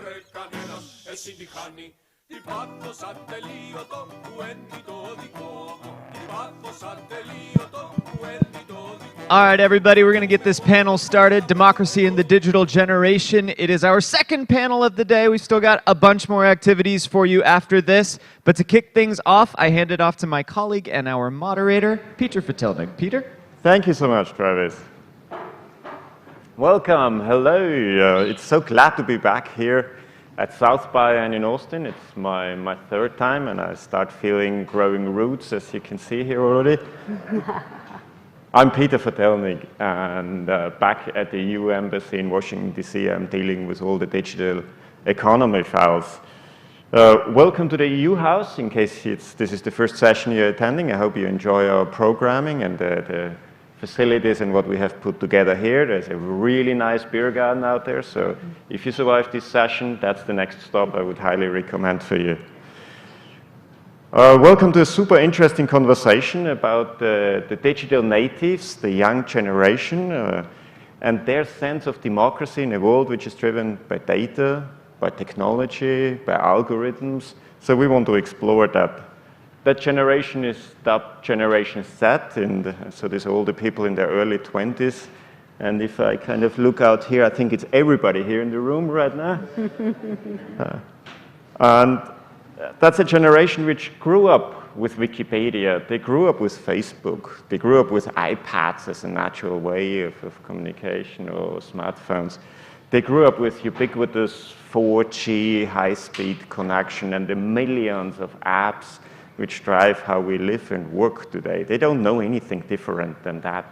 ρε κανένας, εσύ τη χάνει. Τι πάθος ατελείωτο που ένει το δικό μου. Τι πάθος ατελείωτο που ένει το δικό μου. All right, everybody, we're going to get this panel started, Democracy in the Digital Generation. It is our second panel of the day. We've still got a bunch more activities for you after this. But to kick things off, I hand it off to my colleague and our moderator, Peter Fatildig. Peter? Thank you so much, Travis. Welcome. Hello. It's so glad to be back here at South by and in Austin. It's my third time, and I start feeling growing roots, as you can see here already. I'm Peter Fatildig, and back at the EU Embassy in Washington, D.C., I'm dealing with all the digital economy files. Welcome to the EU House. In case this is the first session you're attending, I hope you enjoy our programming and the facilities and what we have put together here. There's a really nice beer garden out there, so if you survive this session, that's the next stop I would highly recommend for you. Welcome to a super interesting conversation about the digital natives, the young generation, and their sense of democracy in a world which is driven by data, by technology, by algorithms. So we want to explore that. That generation is dubbed Generation Z, and so these are all the people in their early 20s. And if I kind of look out here, I think it's everybody here in the room right now. And that's a generation which grew up with Wikipedia. They grew up with Facebook. They grew up with iPads as a natural way of communication, or smartphones. They grew up with ubiquitous 4G high-speed connection and the millions of apps which drive how we live and work today. They don't know anything different than that.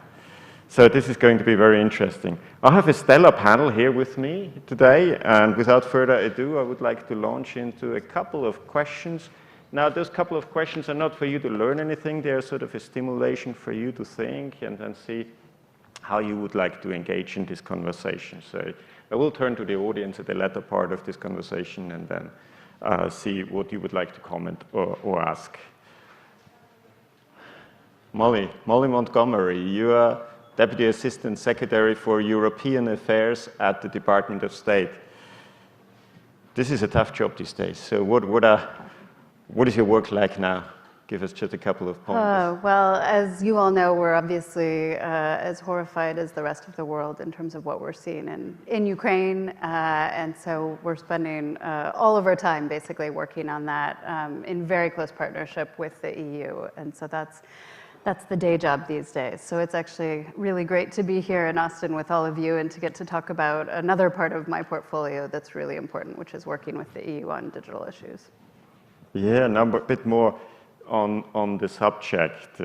So this is going to be very interesting. I have a stellar panel here with me today, and without further ado, I would like to launch into a couple of questions. Now, those couple of questions are not for you to learn anything. They are sort of a stimulation for you to think and then see how you would like to engage in this conversation. So I will turn to the audience at the latter part of this conversation and then see what you would like to comment or ask. Molly Montgomery, you are Deputy Assistant Secretary for European Affairs at the Department of State. This is a tough job these days. So what is your work like now? Give us just a couple of points. Well, as you all know, we're obviously as horrified as the rest of the world in terms of what we're seeing in Ukraine. And so we're spending all of our time basically working on that in very close partnership with the EU. And so that's the day job these days. So it's actually really great to be here in Austin with all of you and to get to talk about another part of my portfolio that's really important, which is working with the EU on digital issues. Yeah, a bit more on the subject.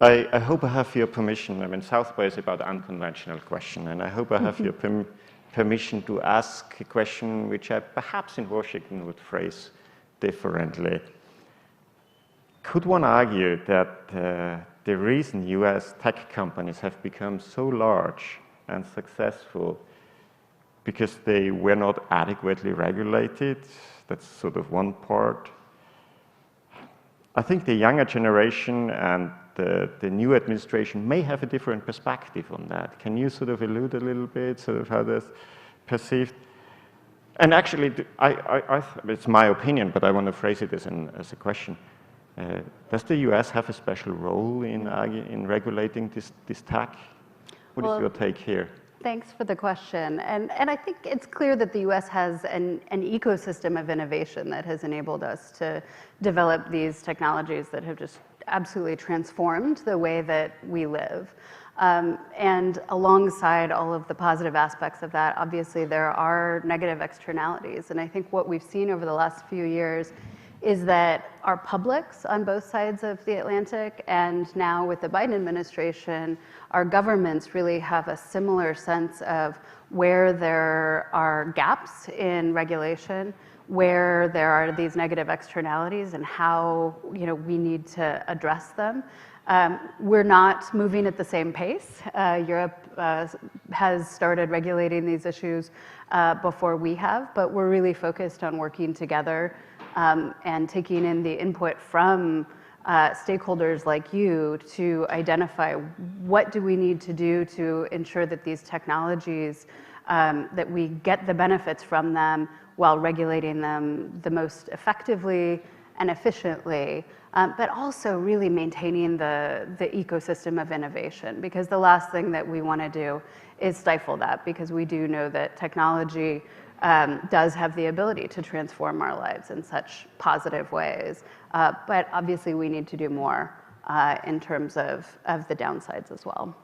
I hope I have your permission. I mean, South by is about unconventional question, and I hope I have your permission to ask a question which I perhaps in Washington would phrase differently. Could one argue that the reason US tech companies have become so large and successful because they were not adequately regulated? That's sort of one part. I think the younger generation and the new administration may have a different perspective on that. Can you sort of allude a little bit, sort of how that's perceived? And actually, it's my opinion, but I want to phrase it as a question. Does the US have a special role in regulating this tech? What is your take here? Thanks for the question. And I think it's clear that the US has an ecosystem of innovation that has enabled us to develop these technologies that have just absolutely transformed the way that we live. And alongside all of the positive aspects of that, obviously there are negative externalities. And I think what we've seen over the last few years is that our publics on both sides of the Atlantic, and now with the Biden administration, our governments really have a similar sense of where there are gaps in regulation, where there are these negative externalities, and how we need to address them. We're not moving at the same pace. Europe has started regulating these issues before we have, but we're really focused on working together and taking in the input from stakeholders like you to identify what do we need to do to ensure that these technologies, that we get the benefits from them while regulating them the most effectively and efficiently, but also really maintaining the ecosystem of innovation, because the last thing that we want to do is stifle that, because we do know that technology does have the ability to transform our lives in such positive ways. But obviously we need to do more in terms of the downsides as well.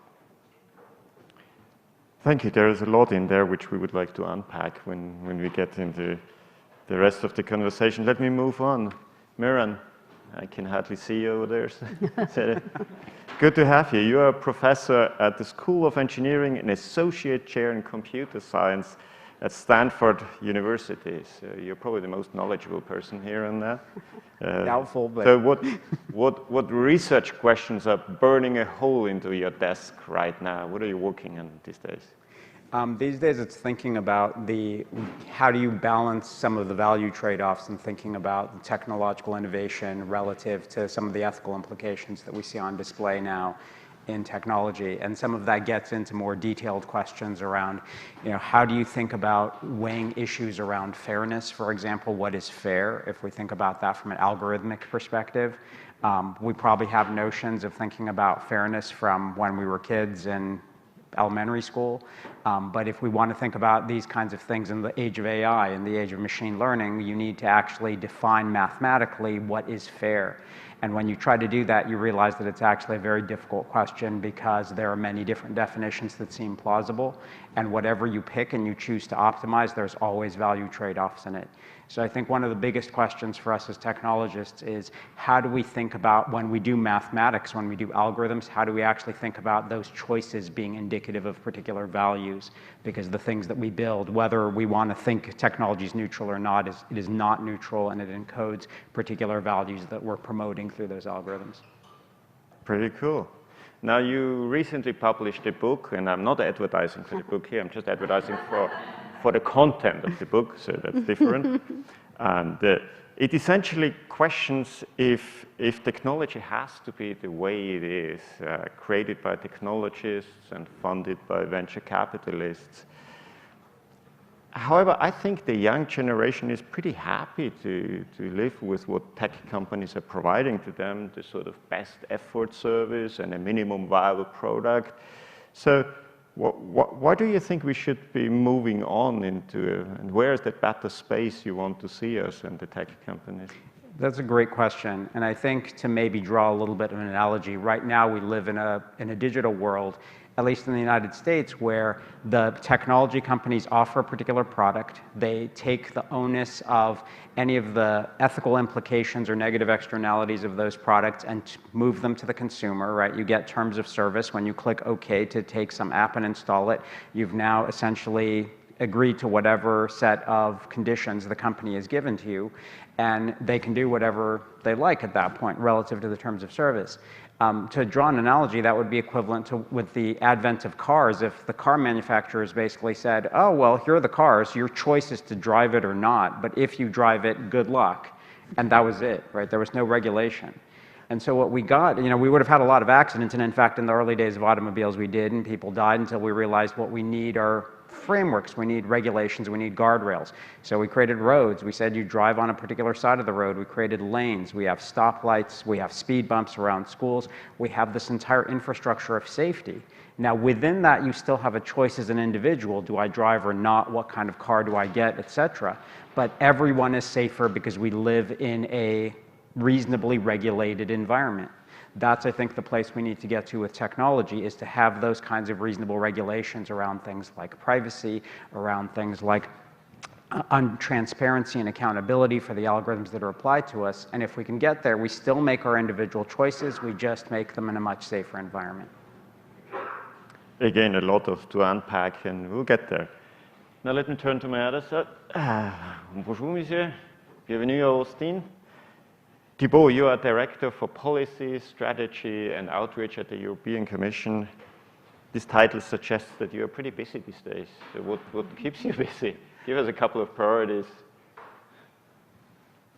Thank you. There is a lot in there which we would like to unpack when we get into the rest of the conversation. Let me move on. Miran, I can hardly see you over there. Good to have you. You are a professor at the School of Engineering and Associate Chair in Computer Science at Stanford University. So you're probably the most knowledgeable person here on that. Doubtful, but... So what research questions are burning a hole into your desk right now? What are you working on these days? These days it's thinking about how do you balance some of the value trade-offs and thinking about the technological innovation relative to some of the ethical implications that we see on display now in technology. And some of that gets into more detailed questions around, how do you think about weighing issues around fairness? For example, what is fair? If we think about that from an algorithmic perspective, we probably have notions of thinking about fairness from when we were kids in elementary school. But if we want to think about these kinds of things in the age of AI, in the age of machine learning, you need to actually define mathematically what is fair. And when you try to do that, you realize that it's actually a very difficult question, because there are many different definitions that seem plausible. And whatever you pick and you choose to optimize, there's always value trade-offs in it. So I think one of the biggest questions for us as technologists is, how do we think about, when we do mathematics, when we do algorithms, how do we actually think about those choices being indicative of particular values? Because the things that we build, whether we want to think technology is neutral or not, it is not neutral, and it encodes particular values that we're promoting through those algorithms. Pretty cool. Now, you recently published a book, and I'm not advertising for the book here, I'm just advertising for the content of the book, so that's different. And it essentially questions if technology has to be the way it is, created by technologists and funded by venture capitalists. However, I think the young generation is pretty happy to live with what tech companies are providing to them, the sort of best effort service and a minimum viable product. So why do you think we should be moving on into, and where is the better space you want to see us and the tech companies? That's a great question. And I think to maybe draw a little bit of an analogy, right now we live in a digital world, at least in the United States, where the technology companies offer a particular product. They take the onus of any of the ethical implications or negative externalities of those products and move them to the consumer, right? You get terms of service. When you click OK to take some app and install it, you've now essentially agreed to whatever set of conditions the company has given to you, and they can do whatever they like at that point relative to the terms of service. To draw an analogy, that would be equivalent to with the advent of cars. If the car manufacturers basically said, oh, well, here are the cars, your choice is to drive it or not, but if you drive it, good luck. And that was it, right? There was no regulation. And so what we got, we would have had a lot of accidents, and in fact, in the early days of automobiles, we did, and people died, until we realized what we need are frameworks, we need regulations, we need guardrails. So we created roads. We said you drive on a particular side of the road. We created lanes. We have stoplights. We have speed bumps around schools. We have this entire infrastructure of safety. Now, within that, you still have a choice as an individual. Do I drive or not? What kind of car do I get, etc. But everyone is safer because we live in a reasonably regulated environment. That's, I think, the place we need to get to with technology, is to have those kinds of reasonable regulations around things like privacy, around things like transparency and accountability for the algorithms that are applied to us. And if we can get there, we still make our individual choices, we just make them in a much safer environment. Again, a lot to unpack, and we'll get there. Now let me turn to my other side. Bonjour, monsieur. Bienvenue à Austin. Thibault, you are Director for Policy, Strategy and Outreach at the European Commission. This title suggests that you are pretty busy these days. So what keeps you busy? Give us a couple of priorities.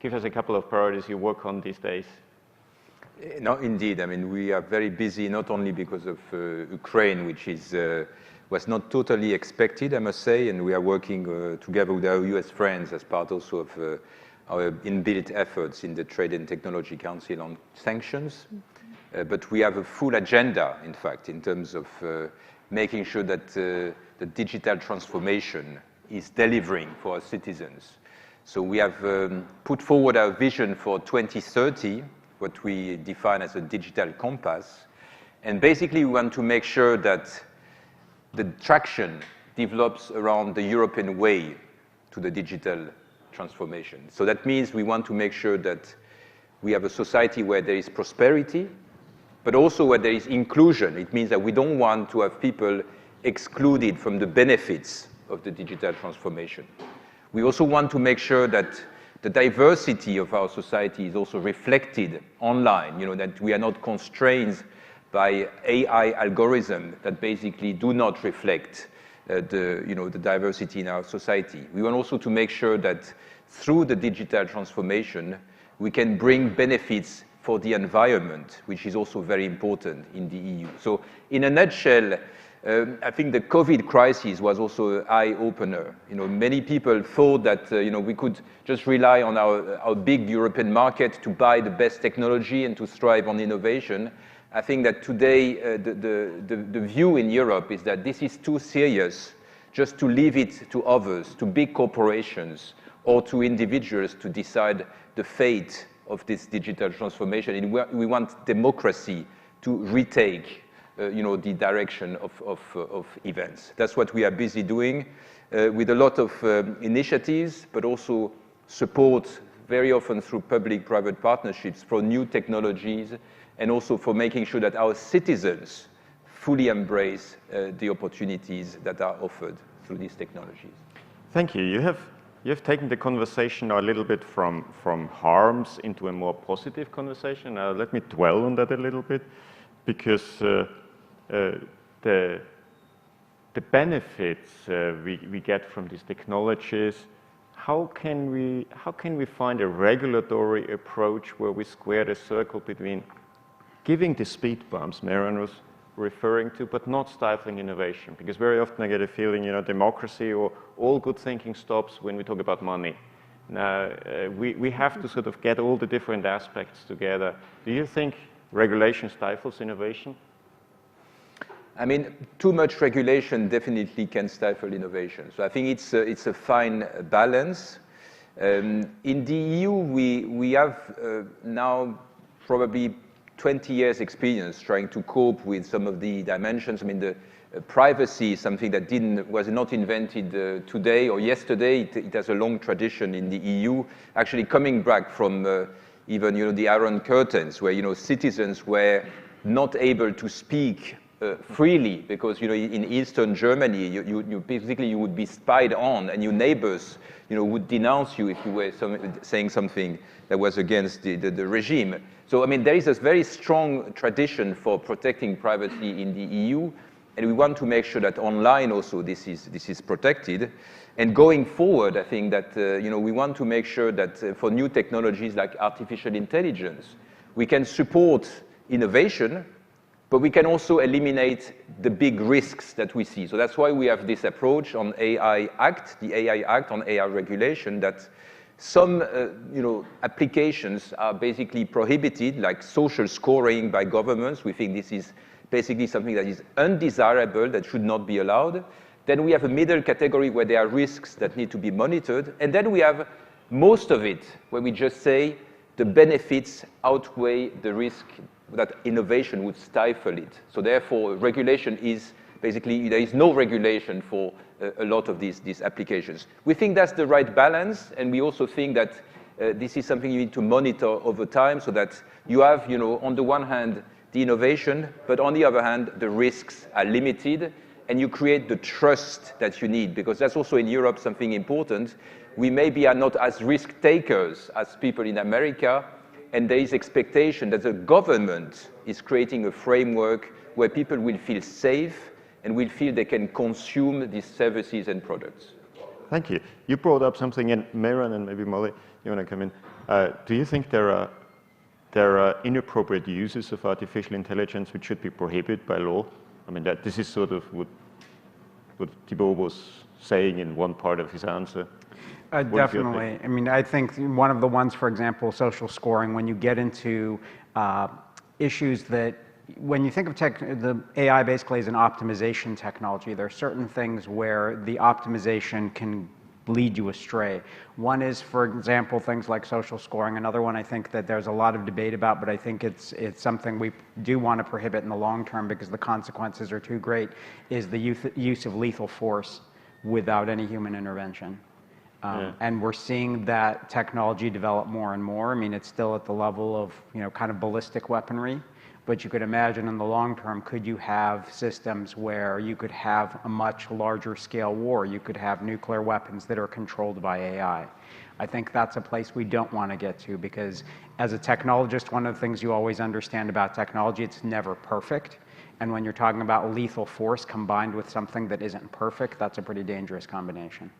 Give us a couple of priorities you work on these days. No, indeed. I mean, we are very busy, not only because of Ukraine, which is, was not totally expected, I must say, and we are working together with our US friends as part also of our inbuilt efforts in the Trade and Technology Council on sanctions. But we have a full agenda, in fact, in terms of making sure that the digital transformation is delivering for our citizens. So we have put forward our vision for 2030, what we define as a digital compass. And basically, we want to make sure that the traction develops around the European way to the digital transformation. So that means we want to make sure that we have a society where there is prosperity, but also where there is inclusion. It means that we don't want to have people excluded from the benefits of the digital transformation. We also want to make sure that the diversity of our society is also reflected online, that we are not constrained by AI algorithms that basically do not reflect the diversity in our society. We want also to make sure that through the digital transformation, we can bring benefits for the environment, which is also very important in the EU. So in a nutshell, I think the COVID crisis was also an eye-opener. Many people thought that we could just rely on our big European market to buy the best technology and to strive on innovation. I think that today the view in Europe is that this is too serious just to leave it to others, to big corporations or to individuals to decide the fate of this digital transformation. And we want democracy to retake the direction of events. That's what we are busy doing with a lot of initiatives, but also support very often through public-private partnerships for new technologies and also for making sure that our citizens fully embrace the opportunities that are offered through these technologies. Thank you. You have taken the conversation a little bit from harms into a more positive conversation. Let me dwell on that a little bit, because the benefits we get from these technologies, how can we find a regulatory approach where we square the circle between giving the speed bumps Mehran was referring to, but not stifling innovation? Because very often I get a feeling, democracy or all good thinking stops when we talk about money. Now, we have to sort of get all the different aspects together. Do you think regulation stifles innovation? I mean, too much regulation definitely can stifle innovation. So I think it's a fine balance. In the EU, we have now probably 20 years experience trying to cope with some of the dimensions. I mean, the privacy is something that was not invented today or yesterday. It has a long tradition in the EU, actually coming back from even the Iron Curtains, where citizens were not able to speak freely, because in Eastern Germany, you basically you would be spied on, and your neighbors would denounce you if you were saying something that was against the regime. So I mean, there is a very strong tradition for protecting privacy in the EU, and we want to make sure that online also this is protected. And going forward, I think that we want to make sure that for new technologies like artificial intelligence, we can support innovation, but we can also eliminate the big risks that we see. So that's why we have this approach on AI Act, the AI Act on AI regulation, that some applications are basically prohibited, like social scoring by governments. We think this is basically something that is undesirable, that should not be allowed. Then we have a middle category where there are risks that need to be monitored. And then we have most of it where we just say the benefits outweigh the risk that innovation would stifle it. So therefore, regulation is basically, there is no regulation for a lot of these applications. We think that's the right balance, and we also think that this is something you need to monitor over time, so that you have, on the one hand, the innovation, but on the other hand, the risks are limited, and you create the trust that you need, because that's also in Europe something important. We maybe are not as risk takers as people in America, and there is expectation that the government is creating a framework where people will feel safe and will feel they can consume these services and products. Thank you. You brought up something, and Mehran and maybe Molly, you want to come in. Do you think there are there are inappropriate uses of artificial intelligence which should be prohibited by law? I mean, this is sort of what Thibault was saying in one part of his answer. Definitely. I mean, I think one of the ones, for example, social scoring, when you get into issues that, when you think of the AI basically as an optimization technology, there are certain things where the optimization can lead you astray. One is, for example, things like social scoring. Another one I think that there's a lot of debate about, but I think it's something we do want to prohibit in the long term because the consequences are too great, is the use of lethal force without any human intervention. And we're seeing that technology develop more and more. I mean, it's still at the level of, kind of ballistic weaponry. But you could imagine in the long term, could you have systems where you could have a much larger scale war? You could have nuclear weapons that are controlled by AI. I think that's a place we don't want to get to because as a technologist, one of the things you always understand about technology, it's never perfect. And when you're talking about lethal force combined with something that isn't perfect, that's a pretty dangerous combination.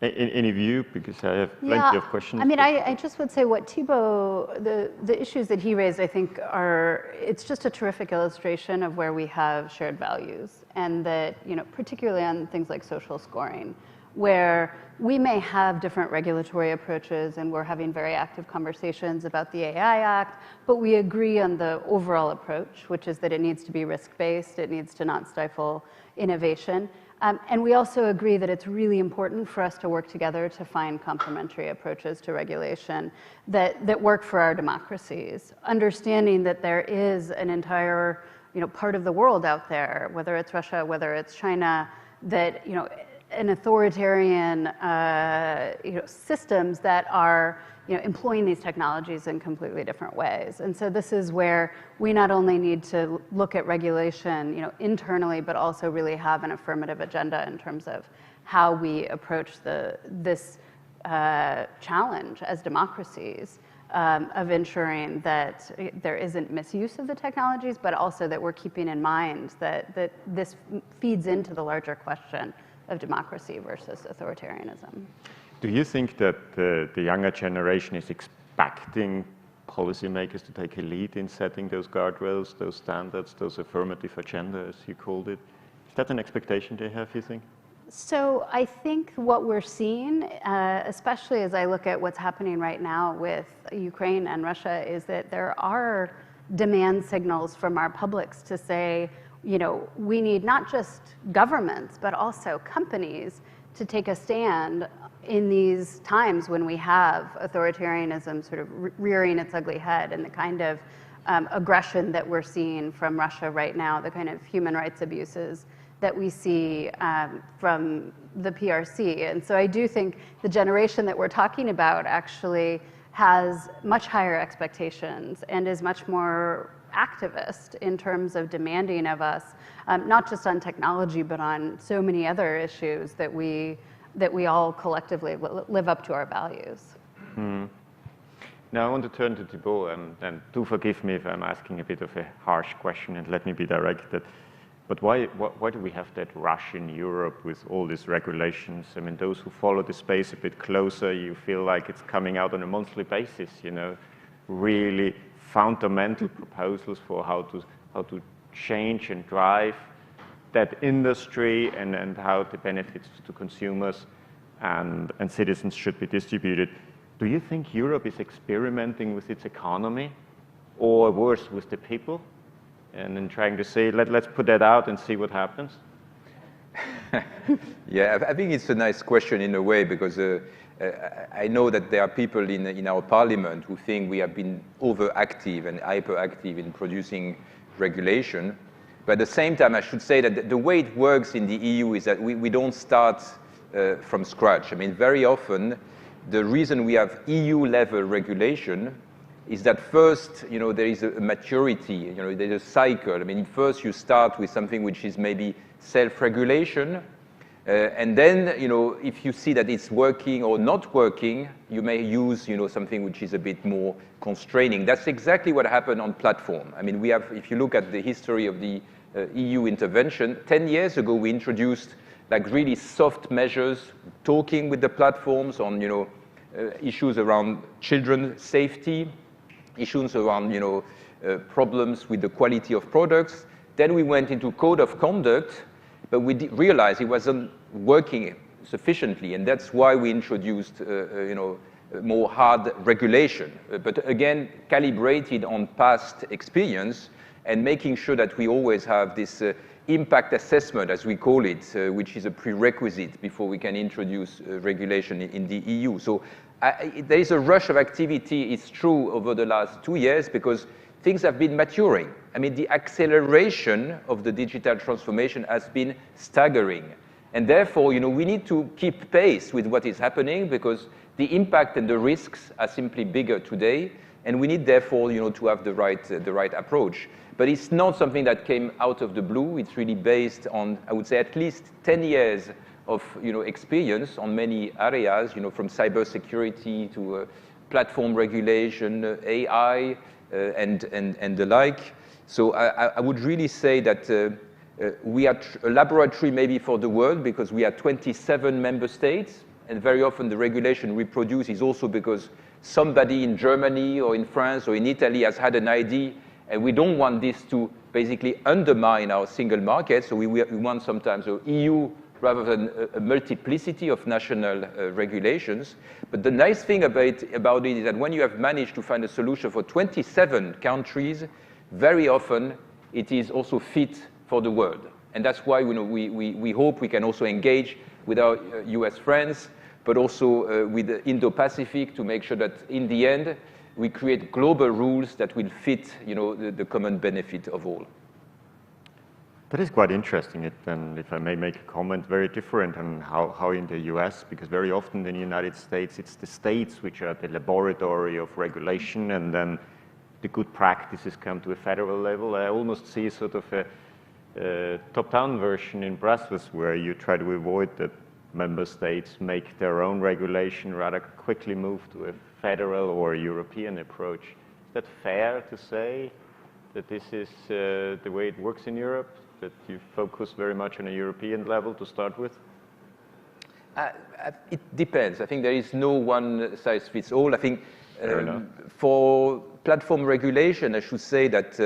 Any view? Because I have plenty of questions. I mean, I just would say what Thibault, the issues that he raised, I think it's just a terrific illustration of where we have shared values. And that, particularly on things like social scoring, where we may have different regulatory approaches and we're having very active conversations about the AI Act, but we agree on the overall approach, which is that it needs to be risk-based, it needs to not stifle innovation. And we also agree that it's really important for us to work together to find complementary approaches to regulation that work for our democracies, understanding that there is an entire part of the world out there, whether it's Russia, whether it's China, that an authoritarian systems that are employing these technologies in completely different ways. And so this is where we not only need to look at regulation internally, but also really have an affirmative agenda in terms of how we approach this challenge as democracies of ensuring that there isn't misuse of the technologies, but also that we're keeping in mind that this feeds into the larger question of democracy versus authoritarianism. Do you think that the younger generation is expecting policymakers to take a lead in setting those guardrails, those standards, those affirmative agenda, as you called it? Is that an expectation they have, you think? So I think what we're seeing, especially as I look at what's happening right now with Ukraine and Russia, is that there are demand signals from our publics to say, we need not just governments, but also companies to take a stand in these times when we have authoritarianism sort of rearing its ugly head and the kind of aggression that we're seeing from Russia right now, the kind of human rights abuses that we see from the PRC. And so I do think the generation that we're talking about actually has much higher expectations and is much more activist in terms of demanding of us, not just on technology, but on so many other issues that we all collectively live up to our values. Now I want to turn to Thibault, and do forgive me if I'm asking a bit of a harsh question, and let me be direct. But why do we have that rush in Europe with all these regulations? I mean, those who follow the space a bit closer, you feel like it's coming out on a monthly basis, really fundamental proposals for how to change and drive that industry and how the benefits to consumers and citizens should be distributed. Do you think Europe is experimenting with its economy, or worse, with the people, and then trying to say, let's put that out and see what happens? Yeah, I think it's a nice question in a way, because I know that there are people in our parliament who think we have been overactive and hyperactive in producing regulation. But at the same time, I should say that the way it works in the EU is that we don't start from scratch. I mean, very often, the reason we have EU-level regulation is that first, there is a maturity, there's a cycle. I mean, first you start with something which is maybe self-regulation, and then, if you see that it's working or not working, you may use, something which is a bit more constraining. That's exactly what happened on platform. I mean, if you look at the history of the EU intervention, 10 years ago, we introduced like really soft measures, talking with the platforms on, issues around children safety, issues around problems with the quality of products. Then we went into code of conduct, but we realized it wasn't working sufficiently, and that's why we introduced more hard regulation, but again calibrated on past experience and making sure that we always have this impact assessment, as we call it, which is a prerequisite before we can introduce regulation in the EU. So there is a rush of activity, it's true, over the last 2 years because things have been maturing. I mean, the acceleration of the digital transformation has been staggering. And therefore, we need to keep pace with what is happening because the impact and the risks are simply bigger today. And we need, therefore, to have the right approach. But it's not something that came out of the blue. It's really based on, I would say, at least 10 years of experience on many areas, from cybersecurity to platform regulation, AI, and the like. So I would really say that we are a laboratory maybe for the world because we are 27 member states, and very often the regulation we produce is also because somebody in Germany or in France or in Italy has had an idea, and we don't want this to basically undermine our single market, so we want sometimes an EU rather than a multiplicity of national regulations. But the nice thing about it is that when you have managed to find a solution for 27 countries, very often it is also fit for the world. And that's why we hope we can also engage with our US friends, but also with the Indo-Pacific to make sure that in the end, we create global rules that will fit the common benefit of all. That is quite interesting, and if I may make a comment, very different on how in the US, because very often in the United States, it's the states which are the laboratory of regulation, and then the good practices come to a federal level. I almost see sort of a top-down version in Brussels where you try to avoid that member states make their own regulation, rather quickly move to a federal or European approach. Is that fair to say that this is the way it works in Europe, that you focus very much on a European level to start with? It depends. I think there is no one size fits all. I think for platform regulation, I should say that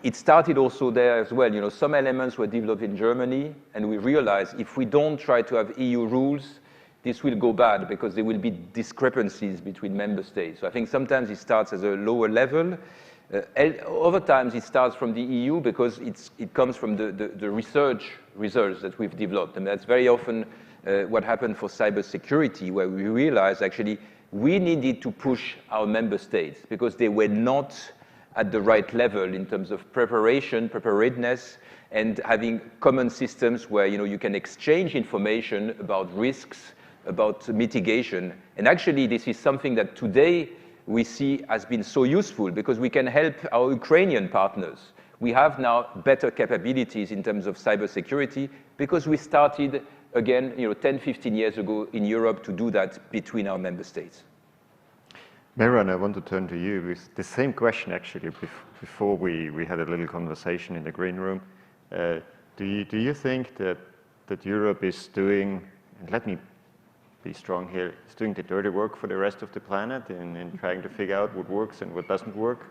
it started also there as well. Some elements were developed in Germany, and we realized if we don't try to have EU rules, this will go bad because there will be discrepancies between member states. So I think sometimes it starts as a lower level. Other times it starts from the EU because it comes from the research results that we've developed. And that's very often what happened for cybersecurity, where we realized actually we needed to push our member states because they were not at the right level in terms of preparedness, and having common systems where you can exchange information about risks, about mitigation. And actually this is something that today we see has been so useful because we can help our Ukrainian partners. We have now better capabilities in terms of cybersecurity because we started again 10, 15 years ago in Europe to do that between our member states. Mehran, I want to turn to you with the same question actually before we had a little conversation in the green room. Do you think that Europe is doing, and let me be strong here, is doing the dirty work for the rest of the planet in trying to figure out what works and what doesn't work?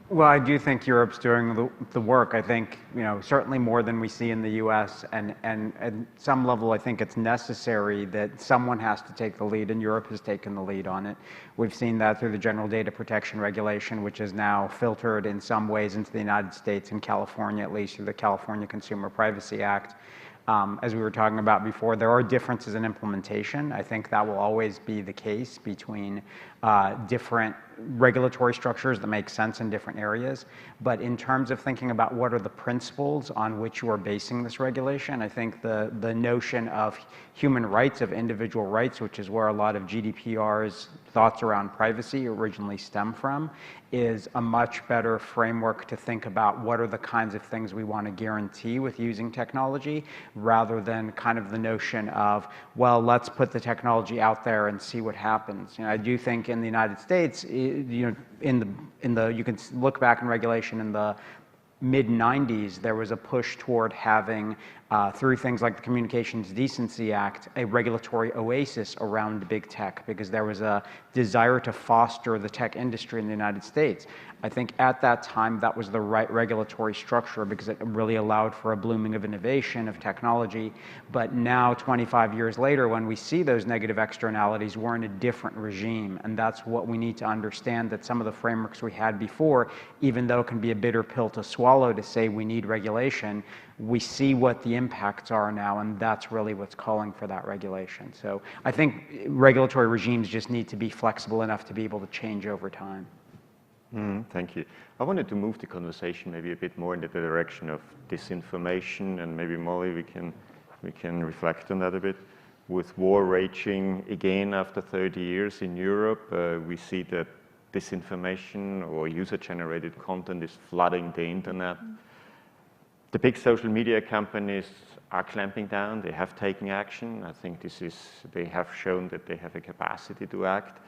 Well, I do think Europe's doing the work. I think, certainly more than we see in the US, and at some level, I think it's necessary that someone has to take the lead, and Europe has taken the lead on it. We've seen that through the General Data Protection Regulation, which is now filtered in some ways into the United States, in California at least, through the California Consumer Privacy Act. As we were talking about before, there are differences in implementation. I think that will always be the case between different regulatory structures that make sense in different areas. But in terms of thinking about what are the principles on which you are basing this regulation, I think the notion of human rights, of individual rights, which is where a lot of GDPR's thoughts around privacy originally stem from, is a much better framework to think about what are the kinds of things we want to guarantee with using technology, rather than kind of the notion of, well, let's put the technology out there and see what happens. I do think in the United States, you can look back in regulation in the mid-90s, there was a push toward having, through things like the Communications Decency Act, a regulatory oasis around big tech, because there was a desire to foster the tech industry in the United States. I think at that time, that was the right regulatory structure because it really allowed for a blooming of innovation, of technology. But now, 25 years later, when we see those negative externalities, we're in a different regime. And that's what we need to understand, that some of the frameworks we had before, even though it can be a bitter pill to swallow to say we need regulation, we see what the impacts are now, and that's really what's calling for that regulation. So I think regulatory regimes just need to be flexible enough to be able to change over time. Thank you. I wanted to move the conversation maybe a bit more in the direction of disinformation, and maybe Molly, we can reflect on that a bit. With war raging again after 30 years in Europe, we see that disinformation or user-generated content is flooding the internet. The big social media companies are clamping down. They have taken action. I think they have shown that they have a capacity to act.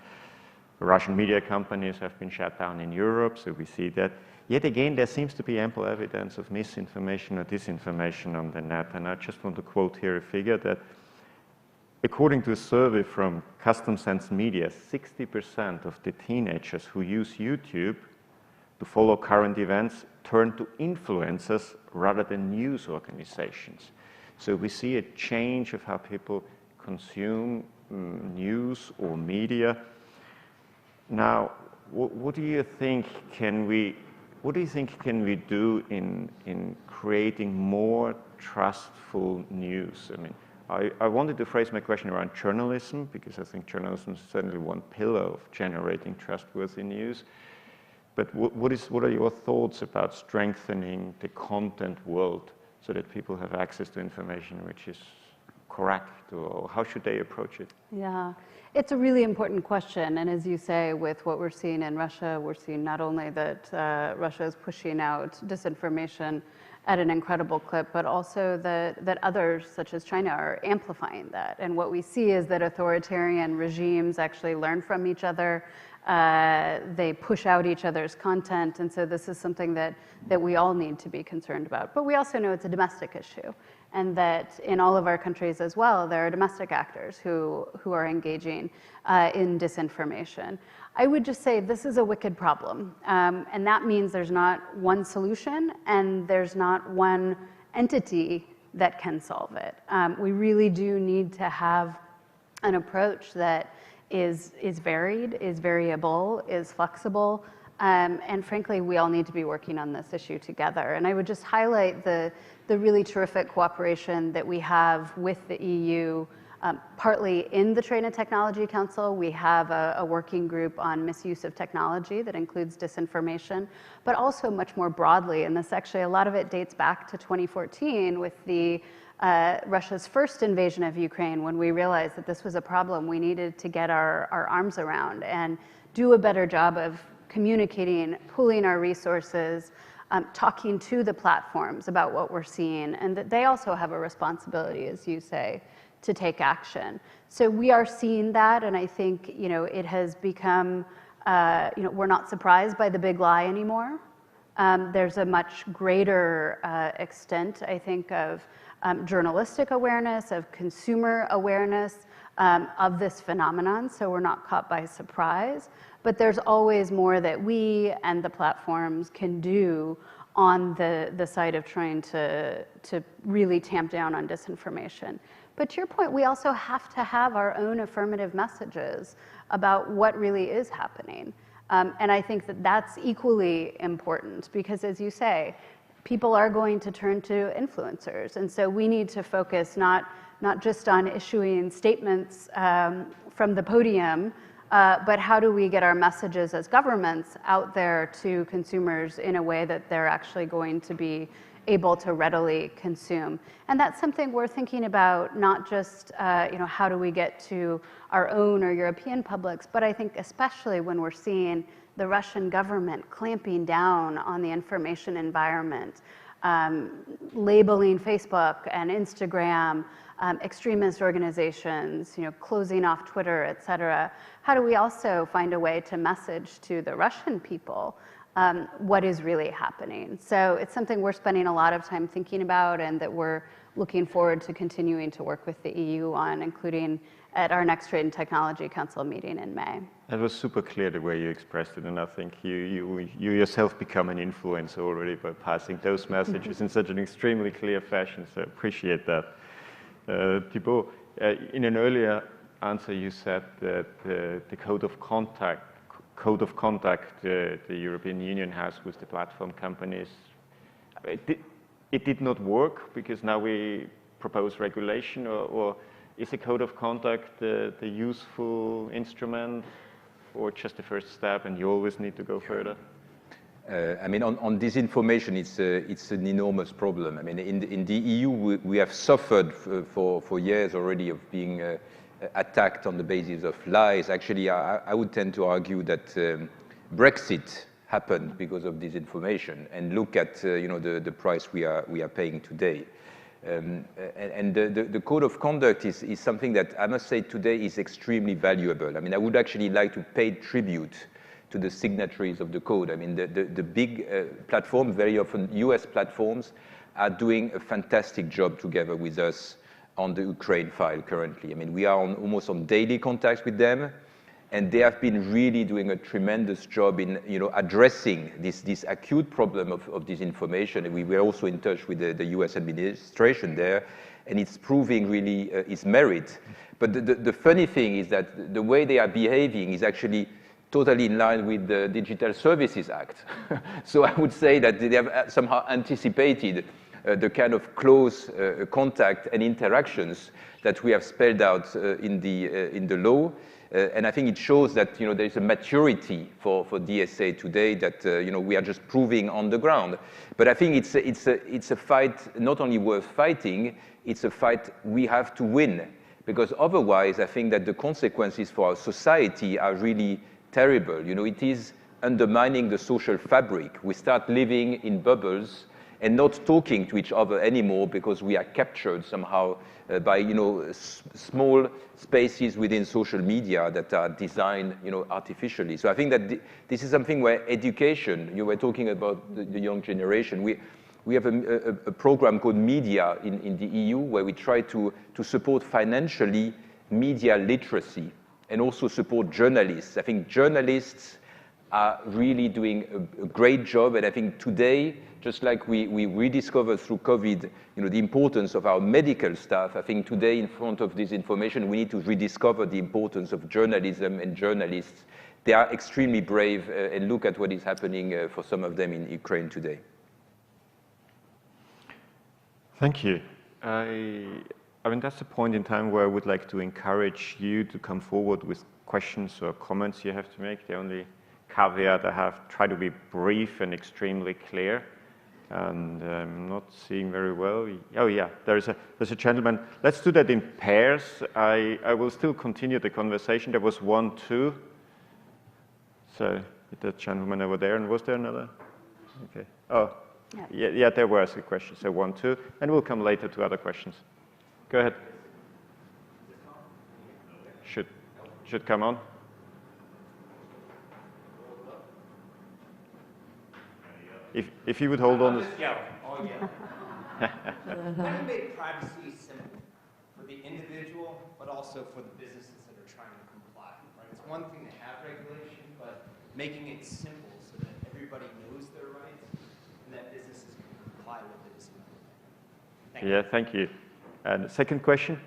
Russian media companies have been shut down in Europe, so we see that. Yet again, there seems to be ample evidence of misinformation or disinformation on the net. And I just want to quote here a figure that, according to a survey from Custom Sense Media, 60% of the teenagers who use YouTube to follow current events turn to influencers rather than news organizations. So we see a change of how people consume news or media. Now, what do you think can we do in creating more trustful news? I mean, I wanted to phrase my question around journalism, because I think journalism is certainly one pillar of generating trustworthy news. But what are your thoughts about strengthening the content world so that people have access to information which is correct, or how should they approach it? Yeah, it's a really important question. And as you say, with what we're seeing in Russia, we're seeing not only that Russia is pushing out disinformation at an incredible clip, but also that others, such as China, are amplifying that. And what we see is that authoritarian regimes actually learn from each other. They push out each other's content. And so this is something that we all need to be concerned about. But we also know it's a domestic issue, and that in all of our countries as well, there are domestic actors who are engaging in disinformation. I would just say this is a wicked problem. And that means there's not one solution, and there's not one entity that can solve it. We really do need to have an approach that is varied, is variable, is flexible, and frankly, we all need to be working on this issue together. And I would just highlight the really terrific cooperation that we have with the EU, partly in the Trade and Technology Council. We have a working group on misuse of technology that includes disinformation, but also much more broadly. And this actually, a lot of it dates back to 2014 with Russia's first invasion of Ukraine, when we realized that this was a problem we needed to get our arms around and do a better job of communicating, pooling our resources, talking to the platforms about what we're seeing, and that they also have a responsibility, as you say, to take action. So we are seeing that, and I think it has become, we're not surprised by the big lie anymore. There's a much greater extent, I think, of journalistic awareness, of consumer awareness of this phenomenon, so we're not caught by surprise. But there's always more that we and the platforms can do on the side of trying to really tamp down on disinformation. But to your point, we also have to have our own affirmative messages about what really is happening. And I think that that's equally important because, as you say, people are going to turn to influencers. And so we need to focus not just on issuing statements from the podium, but how do we get our messages as governments out there to consumers in a way that they're actually going to be able to readily consume. And that's something we're thinking about, not just how do we get to our own or European publics, but I think especially when we're seeing the Russian government clamping down on the information environment, labeling Facebook and Instagram extremist organizations, closing off Twitter, et cetera. How do we also find a way to message to the Russian people what is really happening. So it's something we're spending a lot of time thinking about and that we're looking forward to continuing to work with the EU on, including at our next Trade and Technology Council meeting in May. That was super clear the way you expressed it, and I think you yourself become an influencer already by passing those messages in such an extremely clear fashion, so I appreciate that. Thibault, in an earlier answer you said that the code of conduct the European Union has with the platform companies, it did not work because now we propose regulation, or is a code of conduct the useful instrument, or just the first step and you always need to go further? I mean, on disinformation, it's an enormous problem. I mean, in the EU, we have suffered for years already of being attacked on the basis of lies. Actually, I would tend to argue that Brexit happened because of disinformation, and look at the price we are paying today. And the code of conduct is something that I must say today is extremely valuable. I mean, I would actually like to pay tribute to the signatories of the code. I mean, the big platforms, very often US platforms, are doing a fantastic job together with us on the Ukraine file currently. I mean, we are almost on daily contacts with them, and they have been really doing a tremendous job in addressing this acute problem of disinformation. And we were also in touch with the US administration there, and it's proving really its merit. But the funny thing is that the way they are behaving is actually totally in line with the Digital Services Act. So I would say that they have somehow anticipated the kind of close contact and interactions that we have spelled out in the law. And I think it shows that there is a maturity for DSA today that we are just proving on the ground. But I think it's a fight not only worth fighting, it's a fight we have to win, because otherwise I think that the consequences for our society are really terrible. It is undermining the social fabric. We start living in bubbles and not talking to each other anymore because we are captured somehow by small spaces within social media that are designed artificially. So I think that this is something where education, you were talking about the young generation, we have a program called Media in the EU where we try to support financially media literacy and also support journalists. I think journalists are really doing a great job, and I think today, just like we rediscovered through COVID, the importance of our medical staff, I think today in front of this information, we need to rediscover the importance of journalism and journalists. They are extremely brave, and look at what is happening for some of them in Ukraine today. Thank you. I mean, that's a point in time where I would like to encourage you to come forward with questions or comments you have to make. The only caveat I have, try to be brief and extremely clear. And I'm not seeing very well. Oh yeah, there's a gentleman. Let's do that in pairs. I will still continue the conversation. There was 1, 2. So the gentleman over there, and was there another? Okay. Oh, yeah, there was a question. So 1, 2, and we'll come later to other questions. Go ahead. Should come on. If you would hold on. How do you make privacy simple for the individual, but also for the businesses that are trying to comply? Right? It's one thing to have regulation, but making it simple so that everybody knows their rights and that businesses can comply with it is another thing. Yeah, thank you. And the second question?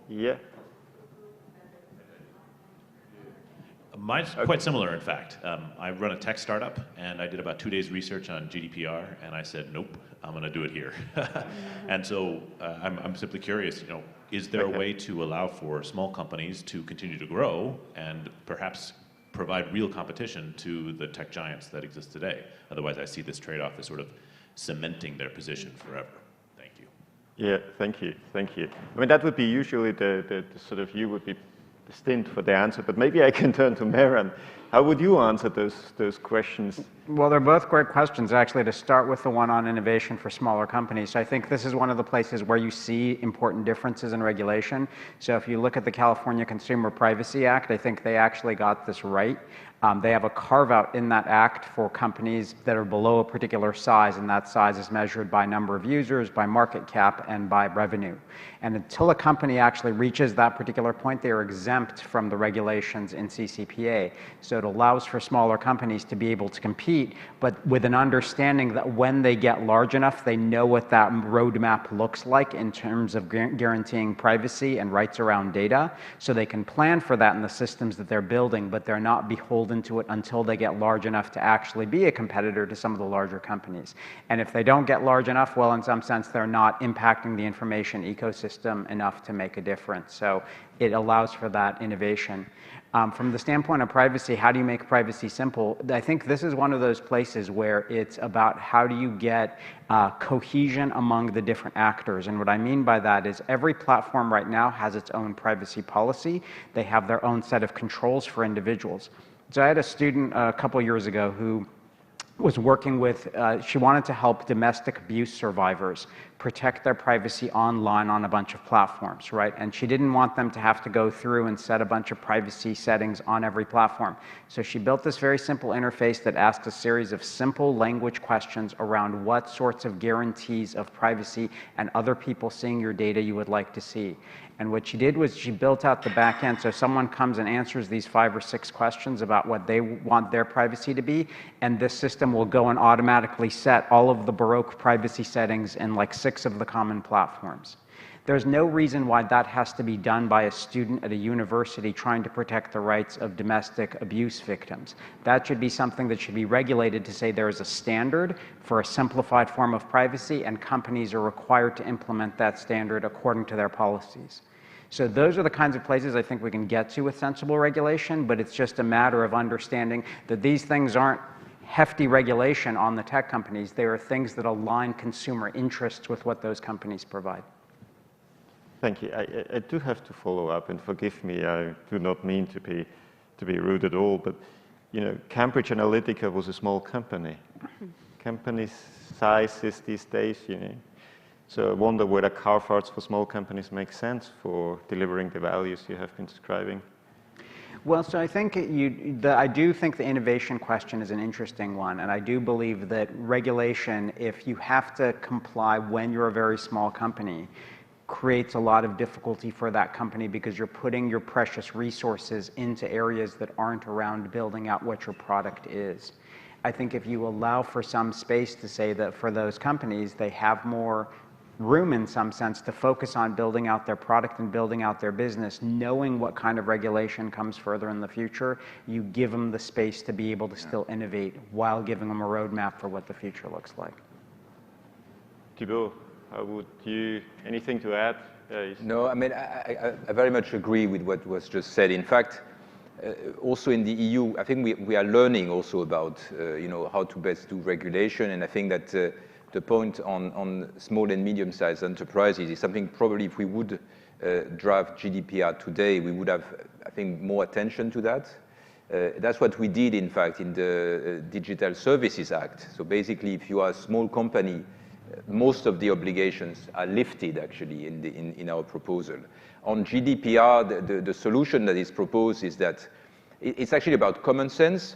Yeah. Mine's quite similar, in fact. I run a tech startup, and I did about 2 days research on GDPR, and I said, nope, I'm going to do it here. And so I'm simply curious, is there a way to allow for small companies to continue to grow and perhaps provide real competition to the tech giants that exist today? Otherwise, I see this trade-off as sort of cementing their position forever. Thank you. Yeah, thank you. I mean, that would be usually the sort of, you would be stint for the answer, but maybe I can turn to Mehran. How would you answer those questions? Well, they're both great questions, actually, to start with the one on innovation for smaller companies. So I think this is one of the places where you see important differences in regulation. So if you look at the California Consumer Privacy Act, I think they actually got this right. They have a carve-out in that act for companies that are below a particular size, and that size is measured by number of users, by market cap, and by revenue. And until a company actually reaches that particular point, they are exempt from the regulations in CCPA. So it allows for smaller companies to be able to compete, but with an understanding that when they get large enough, they know what that roadmap looks like in terms of guaranteeing privacy and rights around data. So they can plan for that in the systems that they're building, but they're not beholden to it until they get large enough to actually be a competitor to some of the larger companies. And if they don't get large enough, well, in some sense, they're not impacting the information ecosystem enough to make a difference. So it allows for that innovation. From the standpoint of privacy, how do you make privacy simple? I think this is one of those places where it's about how do you get cohesion among the different actors. And what I mean by that is every platform right now has its own privacy policy. They have their own set of controls for individuals. So I had a student a couple years ago who was working with, she wanted to help domestic abuse survivors protect their privacy online on a bunch of platforms, right? And she didn't want them to have to go through and set a bunch of privacy settings on every platform. So she built this very simple interface that asks a series of simple language questions around what sorts of guarantees of privacy and other people seeing your data you would like to see. And what she did was she built out the back end. So someone comes and answers these 5 or 6 questions about what they want their privacy to be, and this system will go and automatically set all of the Baroque privacy settings in like 6 of the common platforms. There's no reason why that has to be done by a student at a university trying to protect the rights of domestic abuse victims. That should be something that should be regulated to say there is a standard for a simplified form of privacy, and companies are required to implement that standard according to their policies. So those are the kinds of places I think we can get to with sensible regulation, but it's just a matter of understanding that these things aren't hefty regulation on the tech companies. They are things that align consumer interests with what those companies provide. Thank you. I do have to follow up, and forgive me, I do not mean to be rude at all, but you know, Cambridge Analytica was a small company. Company sizes these days, you know. So I wonder whether carve-outs for small companies make sense for delivering the values you have been describing. Well, so I think I do think the innovation question is an interesting one, and I do believe that regulation, if you have to comply when you're a very small company, creates a lot of difficulty for that company because you're putting your precious resources into areas that aren't around building out what your product is. I think if you allow for some space to say that for those companies, they have more room in some sense to focus on building out their product and building out their business, knowing what kind of regulation comes further in the future, you give them the space to be able to still innovate while giving them a roadmap for what the future looks like. Thibault, how would you, anything to add? No, I mean, I very much agree with what was just said. In fact, also in the EU, I think we are learning also about, you know, how to best do regulation, and I think that the point on small and medium-sized enterprises is something probably if we would draft GDPR today, we would have, I think, more attention to that. That's what we did, in fact, in the Digital Services Act. So basically, if you are a small company, most of the obligations are lifted, actually, in our proposal. On GDPR, the solution that is proposed is that it's actually about common sense,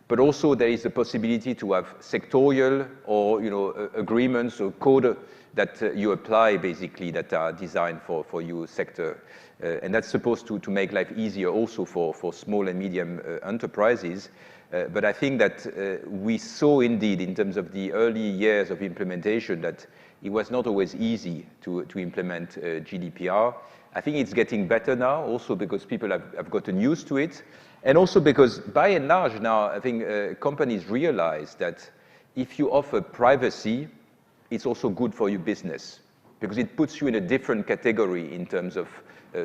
but also there is the possibility to have sectorial or, you know, agreements or code that you apply, basically, that are designed for your sector. And that's supposed to make life easier also for small and medium enterprises. But I think that we saw indeed, in terms of the early years of implementation, that it was not always easy to implement GDPR. I think it's getting better now, also because people have gotten used to it. And also because, by and large now, I think companies realize that if you offer privacy, it's also good for your business, because it puts you in a different category in terms of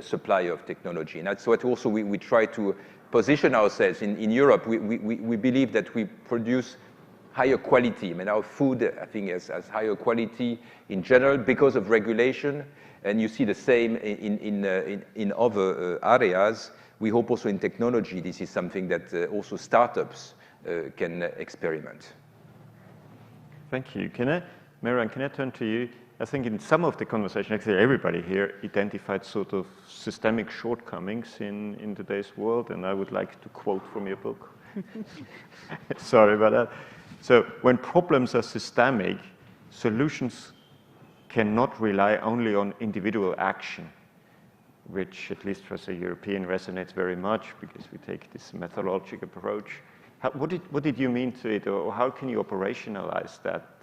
supplier of technology. And that's what also we try to position ourselves. In Europe, we believe that we produce higher quality. I mean, our food, I think, has higher quality in general because of regulation. And you see the same in other areas we hope also in technology, this is something that also startups can experiment. Thank you. Marianne, can I turn to you? I think in some of the conversation, actually everybody here identified sort of systemic shortcomings in today's world, and I would like to quote from your book. Sorry about that. So when problems are systemic, solutions cannot rely only on individual action, which at least for the European resonates very much because we take this methodological approach. What did you mean to it, or how can you operationalize that?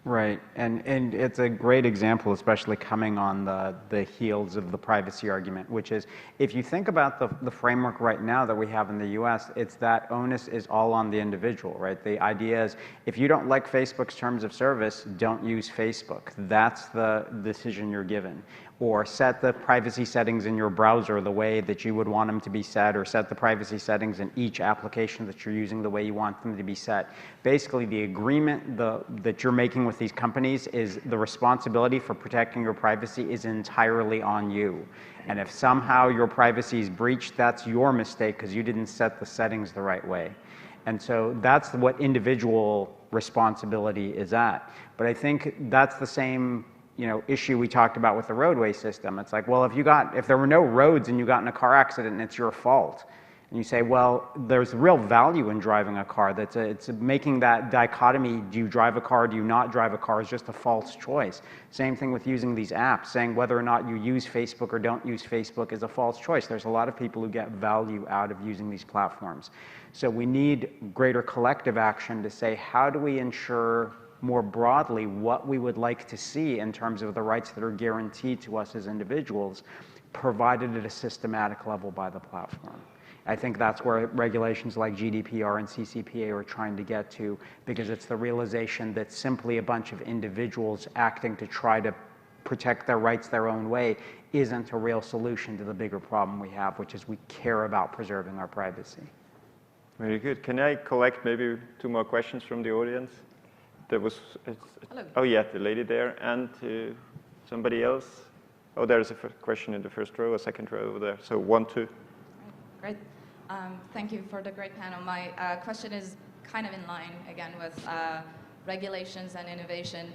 Right, and it's a great example, especially coming on the heels of the privacy argument, which is, if you think about the framework right now that we have in the US, it's that onus is all on the individual, right? The idea is, if you don't like Facebook's terms of service, don't use Facebook. That's the decision you're given. Or set the privacy settings in your browser the way that you would want them to be set, or set the privacy settings in each application that you're using the way you want them to be set. Basically, the agreement that you're making with these companies is the responsibility for protecting your privacy is entirely on you. And if somehow your privacy is breached, that's your mistake because you didn't set the settings the right way. And so that's what individual responsibility is at. But I think that's the same issue we talked about with the roadway system. It's like, well, if there were no roads and you got in a car accident and it's your fault, and you say, well, there's real value in driving a car. It's making that dichotomy, do you drive a car, do you not drive a car, is just a false choice. Same thing with using these apps, saying whether or not you use Facebook or don't use Facebook is a false choice. There's a lot of people who get value out of using these platforms. So we need greater collective action to say, how do we ensure more broadly what we would like to see in terms of the rights that are guaranteed to us as individuals, provided at a systematic level by the platform. I think that's where regulations like GDPR and CCPA are trying to get to, because it's the realization that simply a bunch of individuals acting to try to protect their rights their own way isn't a real solution to the bigger problem we have, which is we care about preserving our privacy. Very good. Can I collect maybe 2 more questions from the audience? There was, oh yeah, the lady there, and somebody else. Oh, there's a question in the first row, a second row over there. So 1, 2. Great. Thank you for the great panel. My question is kind of in line, again, with regulations and innovation.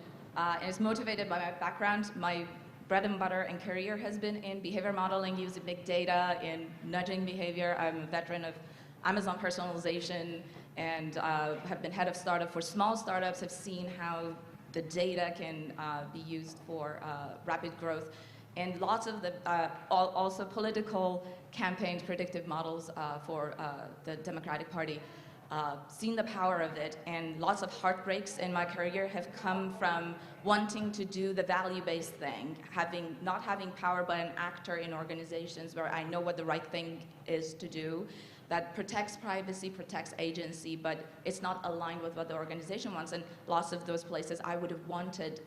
It's motivated by my background. My bread and butter and career has been in behavior modeling, using big data, in nudging behavior. I'm a veteran of Amazon personalization, and have been head of startup for small startups, have seen how the data can be used for rapid growth. And lots of the, also political campaigns, predictive models for the Democratic Party, seen the power of it. And lots of heartbreaks in my career have come from wanting to do the value-based thing, not having power but an actor in organizations where I know what the right thing is to do, that protects privacy, protects agency, but it's not aligned with what the organization wants. And lots of those places I would have wanted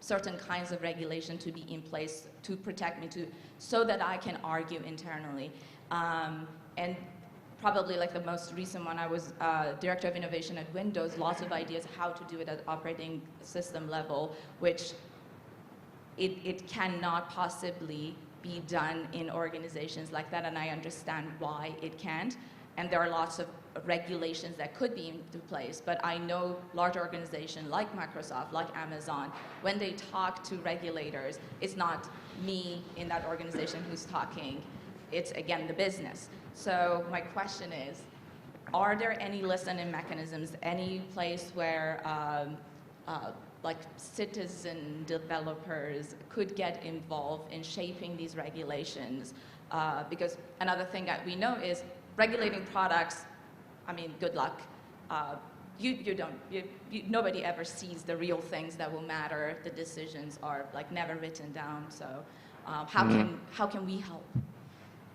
certain kinds of regulation to be in place to protect me, so that I can argue internally. And probably like the most recent one, I was director of innovation at Windows, lots of ideas how to do it at operating system level, which it cannot possibly be done in organizations like that, and I understand why it can't. And there are lots of regulations that could be into place, but I know large organizations like Microsoft, like Amazon, when they talk to regulators, it's not me in that organization who's talking, it's again the business. So my question is, are there any listening mechanisms, any place where like citizen developers could get involved in shaping these regulations? Because another thing that we know is regulating products, I mean, good luck. Nobody ever sees the real things that will matter. The decisions are like never written down. So how can we help?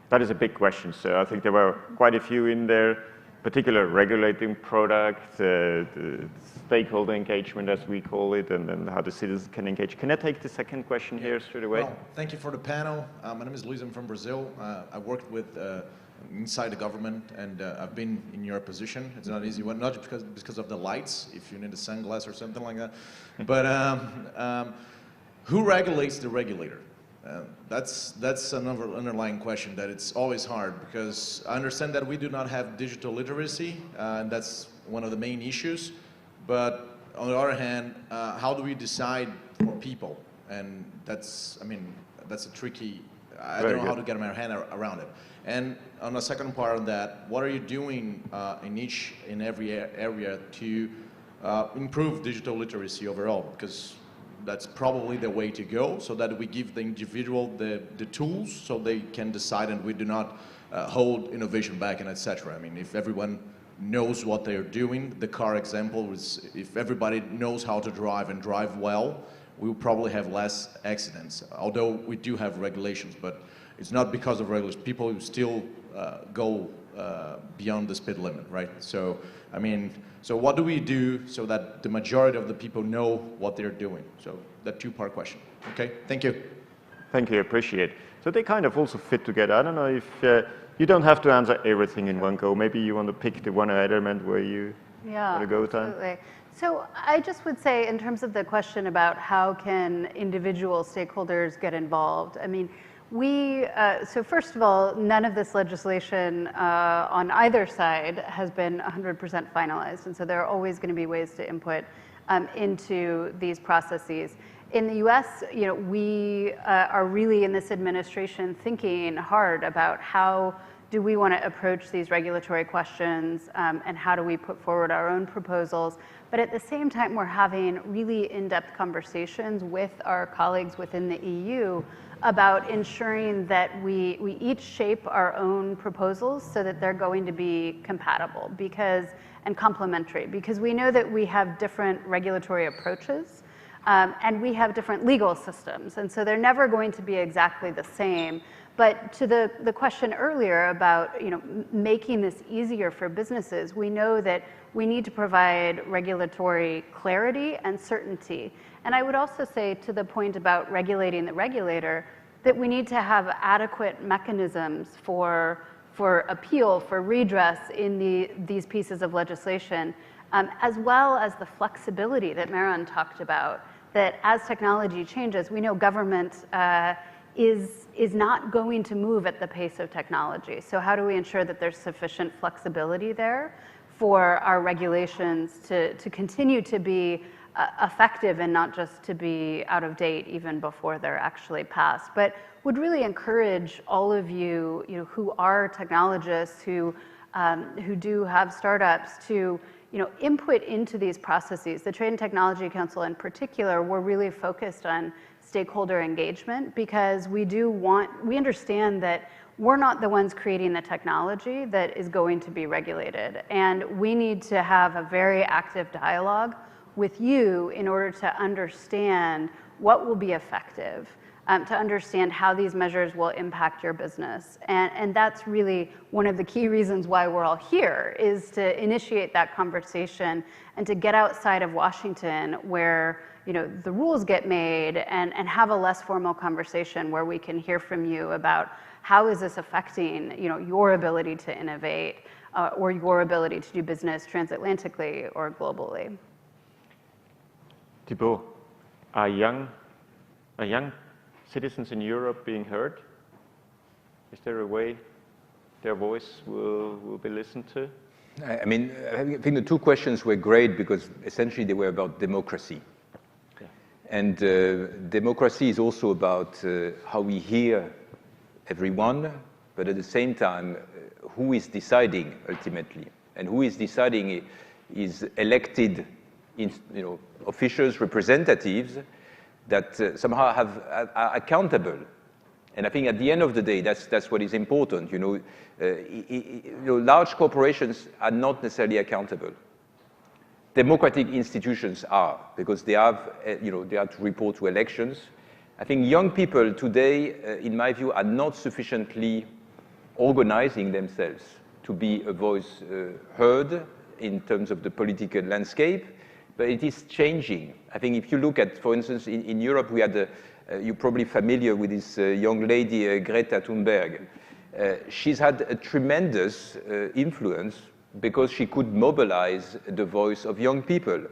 That is a big question. So I think there were quite a few in there, particular regulating product, the stakeholder engagement, as we call it, and then how the citizens can engage. Can I take the second question here straight away? Well, thank you for the panel. My name is Luis. I'm from Brazil. I worked with inside the government, and I've been in your position. It's not an easy one, not just because of the lights, if you need a sunglass or something like that, but who regulates the regulator? That's another underlying question that it's always hard, because I understand that we do not have digital literacy, and that's one of the main issues. But on the other hand, how do we decide for people? And that's, I mean, that's a tricky, I don't know how to get my hand around it. And on the second part of that, what are you doing in every area to improve digital literacy overall? Because that's probably the way to go, so that we give the individual the tools so they can decide, and we do not hold innovation back, and etc. I mean, if everyone knows what they're doing, the car example is, if everybody knows how to drive and drive well, we will probably have less accidents. Although we do have regulations, but it's not because of regulations. People still go beyond the speed limit, right? So, I mean, so what do we do so that the majority of the people know what they're doing? So that two-part question. Okay, thank you. Thank you, appreciate it. So they kind of also fit together. I don't know if you don't have to answer everything in one go. Maybe you want to pick the one element where you want to go with that. Absolutely. So I just would say, in terms of the question about how can individual stakeholders get involved, I mean, so first of all, none of this legislation on either side has been 100% finalized, and so there are always going to be ways to input into these processes. In the U.S., you know, we are really in this administration thinking hard about how do we want to approach these regulatory questions, and how do we put forward our own proposals. But at the same time, we're having really in-depth conversations with our colleagues within the EU about ensuring that we each shape our own proposals so that they're going to be compatible and complementary, because we know that we have different regulatory approaches, and we have different legal systems, and so they're never going to be exactly the same. But to the question earlier about, you know, making this easier for businesses, we know that we need to provide regulatory clarity and certainty. And I would also say, to the point about regulating the regulator, that we need to have adequate mechanisms for appeal, for redress in these pieces of legislation, as well as the flexibility that Maron talked about, that as technology changes, we know government is not going to move at the pace of technology. So how do we ensure that there's sufficient flexibility there for our regulations to continue to be effective and not just to be out of date even before they're actually passed? But would really encourage all of you, who are technologists, who do have startups, to input into these processes. The Trade and Technology Council in particular, we're really focused on stakeholder engagement, because we understand that we're not the ones creating the technology that is going to be regulated. And we need to have a very active dialogue with you in order to understand what will be effective, to understand how these measures will impact your business. And that's really one of the key reasons why we're all here, is to initiate that conversation and to get outside of Washington, where the rules get made, and have a less formal conversation where we can hear from you about how is this affecting your ability to innovate, or your ability to do business transatlantically or globally. Thibault, are young citizens in Europe being heard? Is there a way their voice will be listened to? I mean, I think the two questions were great, because essentially they were about democracy. Yeah. And democracy is also about how we hear everyone, but at the same time, who is deciding ultimately? And who is deciding is elected officials, representatives that somehow are accountable. And I think at the end of the day, that's what is important. Large corporations are not necessarily accountable. Democratic institutions are, because they have to report to elections. I think young people today, in my view, are not sufficiently organizing themselves to be a voice heard in terms of the political landscape. But it is changing. I think if you look at, for instance, in Europe, we had, you're probably familiar with this young lady, Greta Thunberg. She's had a tremendous influence because she could mobilize the voice of young people.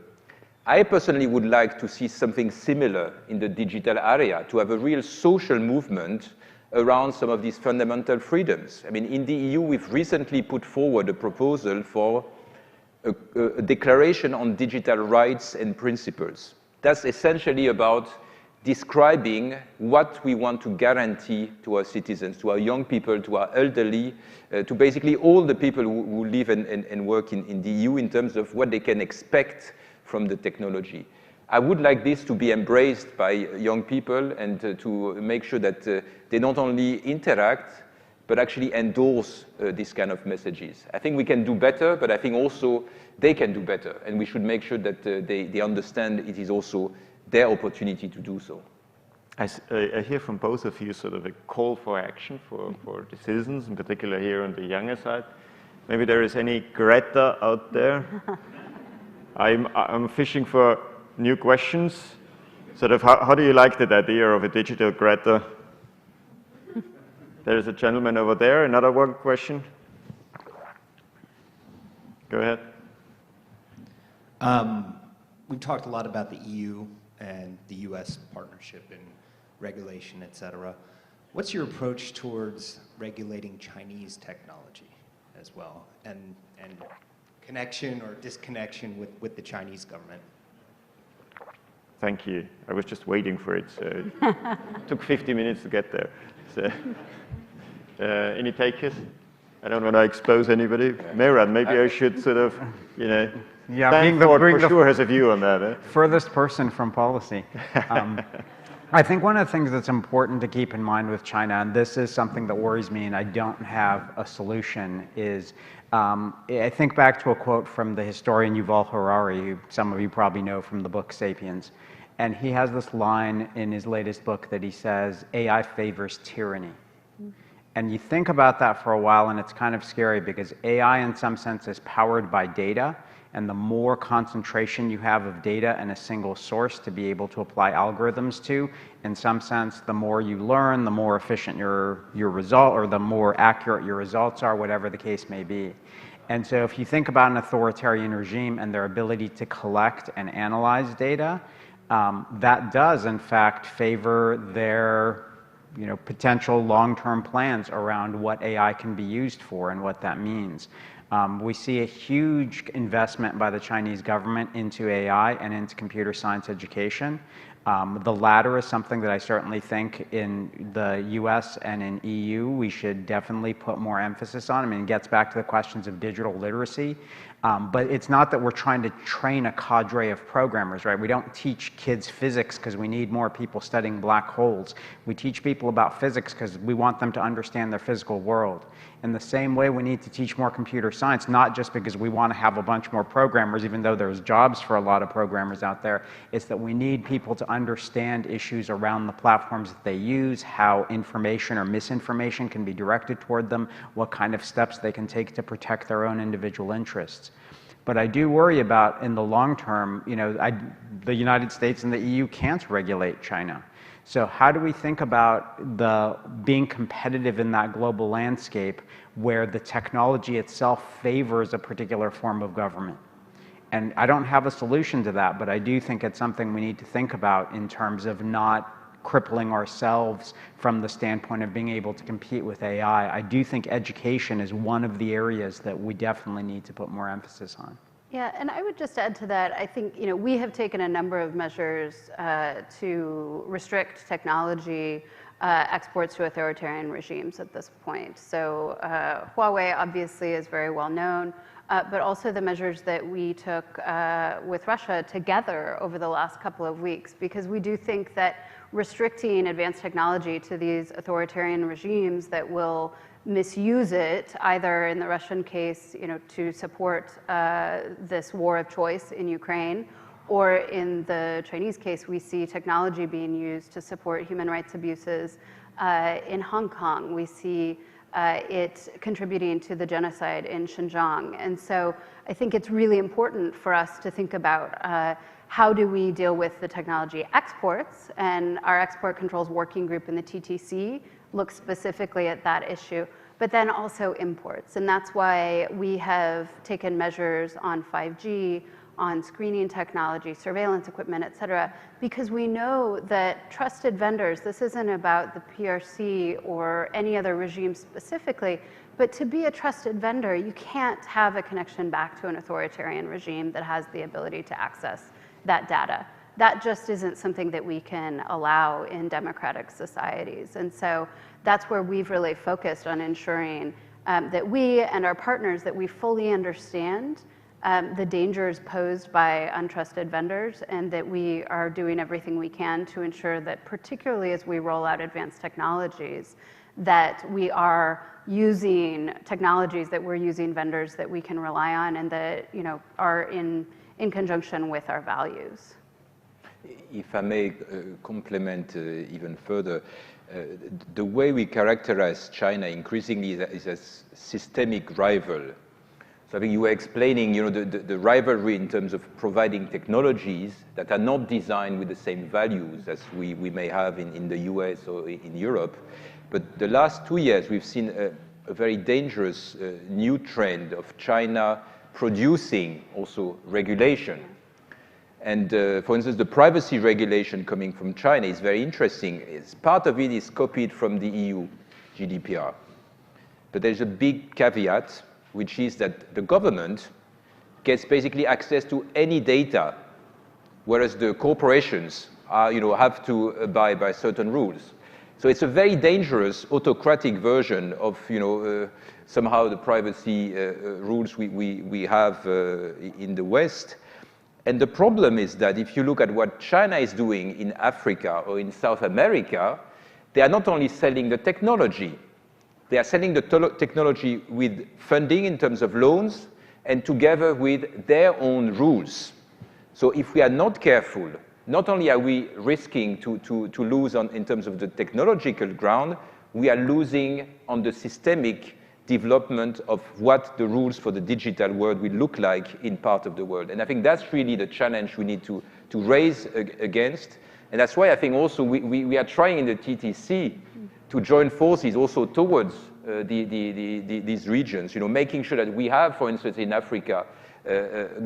I personally would like to see something similar in the digital area, to have a real social movement around some of these fundamental freedoms. I mean, in the EU, we've recently put forward a proposal for a declaration on digital rights and principles. That's essentially about describing what we want to guarantee to our citizens, to our young people, to our elderly, to basically all the people who live and work in the EU in terms of what they can expect from the technology. I would like this to be embraced by young people and to make sure that they not only interact, but actually endorse these kind of messages. I think we can do better, but I think also they can do better, and we should make sure that they understand it is also their opportunity to do so. I hear from both of you sort of a call for action for the citizens, in particular here on the younger side. Maybe there is any Greta out there. I'm fishing for new questions. Sort of, how do you like that idea of a digital Greta? There's a gentleman over there. Another one question. Go ahead. We've talked a lot about the EU and the U.S. partnership and regulation, et cetera. What's your approach towards regulating Chinese technology as well, and connection or disconnection with the Chinese government? Thank you. I was just waiting for it, so it took 50 minutes to get there. So, any takers? I don't want to expose anybody. Mehrad, maybe I should sort of, you know, yeah, being the for sure has a view on that. Eh? Furthest person from policy. I think one of the things that's important to keep in mind with China, and this is something that worries me and I don't have a solution, is I think back to a quote from the historian Yuval Harari, who some of you probably know from the book Sapiens. And he has this line in his latest book that he says, AI favors tyranny. And you think about that for a while and it's kind of scary because AI in some sense is powered by data, and the more concentration you have of data in a single source to be able to apply algorithms to, in some sense, the more you learn, the more efficient your result, or the more accurate your results are, whatever the case may be. And so if you think about an authoritarian regime and their ability to collect and analyze data, that does in fact favor their potential long-term plans around what AI can be used for and what that means. We see a huge investment by the Chinese government into AI and into computer science education. The latter is something that I certainly think in the US and in EU we should definitely put more emphasis on. I mean, it gets back to the questions of digital literacy. But it's not that we're trying to train a cadre of programmers, right? We don't teach kids physics because we need more people studying black holes. We teach people about physics because we want them to understand their physical world. In the same way, we need to teach more computer science, not just because we want to have a bunch more programmers, even though there's jobs for a lot of programmers out there. It's that we need people to understand issues around the platforms that they use, how information or misinformation can be directed toward them, what kind of steps they can take to protect their own individual interests. But I do worry about, in the long term, the United States and the EU can't regulate China. So how do we think about being competitive in that global landscape where the technology itself favors a particular form of government? And I don't have a solution to that, but I do think it's something we need to think about in terms of not crippling ourselves from the standpoint of being able to compete with AI. I do think education is one of the areas that we definitely need to put more emphasis on. Yeah, and I would just add to that, I think we have taken a number of measures to restrict technology exports to authoritarian regimes at this point. So Huawei obviously is very well known, but also the measures that we took with Russia together over the last couple of weeks, because we do think that restricting advanced technology to these authoritarian regimes that will misuse it, either in the Russian case, to support this war of choice in Ukraine, or in the Chinese case, we see technology being used to support human rights abuses in Hong Kong. We see it contributing to the genocide in Xinjiang. And so I think it's really important for us to think about how do we deal with the technology exports, and our export controls working group in the TTC looks specifically at that issue, but then also imports. And that's why we have taken measures on 5G, on screening technology, surveillance equipment, et cetera, because we know that trusted vendors, this isn't about the PRC or any other regime specifically, but to be a trusted vendor, you can't have a connection back to an authoritarian regime that has the ability to access that data. That just isn't something that we can allow in democratic societies. And so that's where we've really focused on ensuring that we and our partners, that we fully understand the dangers posed by untrusted vendors, and that we are doing everything we can to ensure that, particularly as we roll out advanced technologies, that we are using technologies, that we're using vendors that we can rely on and that are in conjunction with our values. If I may complement even further, the way we characterize China increasingly is a systemic rival. So I think you were explaining, the rivalry in terms of providing technologies that are not designed with the same values as we may have in the US or in Europe. But the last 2 years, we've seen a very dangerous new trend of China producing also regulation. And for instance, the privacy regulation coming from China is very interesting. Part of it is copied from the EU GDPR. But there's a big caveat, which is that the government gets basically access to any data, whereas the corporations have to abide by certain rules. So it's a very dangerous autocratic version of somehow the privacy rules we have in the West. And the problem is that if you look at what China is doing in Africa or in South America, they are not only selling the technology, they are selling the technology with funding in terms of loans and together with their own rules. So if we are not careful, not only are we risking to lose in terms of the technological ground, we are losing on the systemic development of what the rules for the digital world will look like in part of the world. And I think that's really the challenge we need to raise against. And that's why I think also we are trying in the TTC to join forces also towards these regions, making sure that we have, for instance, in Africa,